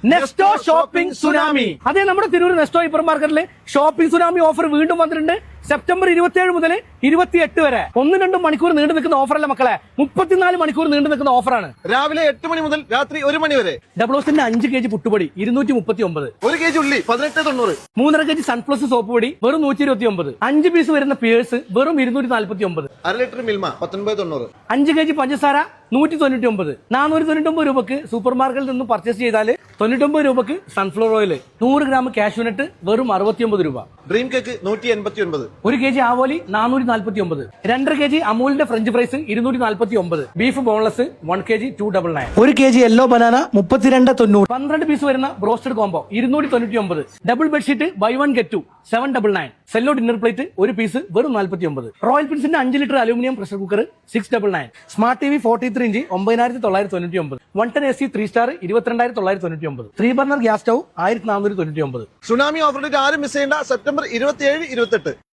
Nesto shopping tsunami. അതെ, നമ്മുടെ Tirur Nesto hyper മാർക്കറ്റിലെ ഷോപ്പിംഗ് സുനാമി ഓഫർ വീണ്ടും വന്നിട്ടുണ്ട്. സെപ്റ്റംബർ 27 മുതൽ 28 വരെ 1-2 മണിക്കൂർ നീണ്ടു നിൽക്കുന്ന ഓഫറല്ല മക്കളെ, 34 മണിക്കൂർ നീണ്ടു നിൽക്കുന്ന ഓഫറാണ്. രാവിലെ 8 മണി മുതൽ രാത്രി 1 മണി വരെ. ഡബ്ലോസിന്റെ 5 kg പുട്ടുപൊടി 239, 1 kg ഉള്ളി 1890, 3.5 kg സൺപ്ലസ് സോപ്പ് പൊടി വെറും 129, 5 പീസ് വരുന്ന പിയേഴ്സ് വെറും 249, 1/2 ലിറ്റർ മിൽമ 1990, 5 kg പഞ്ചസാര 199, 499 രൂപക്ക് സൂപ്പർ മാർക്കറ്റിൽ നിന്ന് പർച്ചേസ് ചെയ്താൽ 99 രൂപക്ക് സൺഫ്ലവർ ഓയിൽ, 100 ഗ്രാം കാഷ്യൂനട്ട് വെറും 69 രൂപ, ഡ്രീം കേക്ക് 189, 1 kg ആവോലി 449, 2.5 kg അമൂലിന്റെ French fries 249, beef boneless 1 kg 299, 1 kg yellow banana 32.90, 12 piece വരുന്ന broasted combo 299, double bedsheet buy 1 get 2 799, Cello dinner plate 1 piece വെറും 49, റോയൽ പ്രിൻസിന്റെ 5 litre aluminium pressure cooker 699, smart T V 43 inch 9999, 110 AC 3 star 22,999, 3 burner gas stove 1499. Tsunami ഓഫറിന്റെ ആരും miss ചെയ്യേണ്ട. September 27, 28.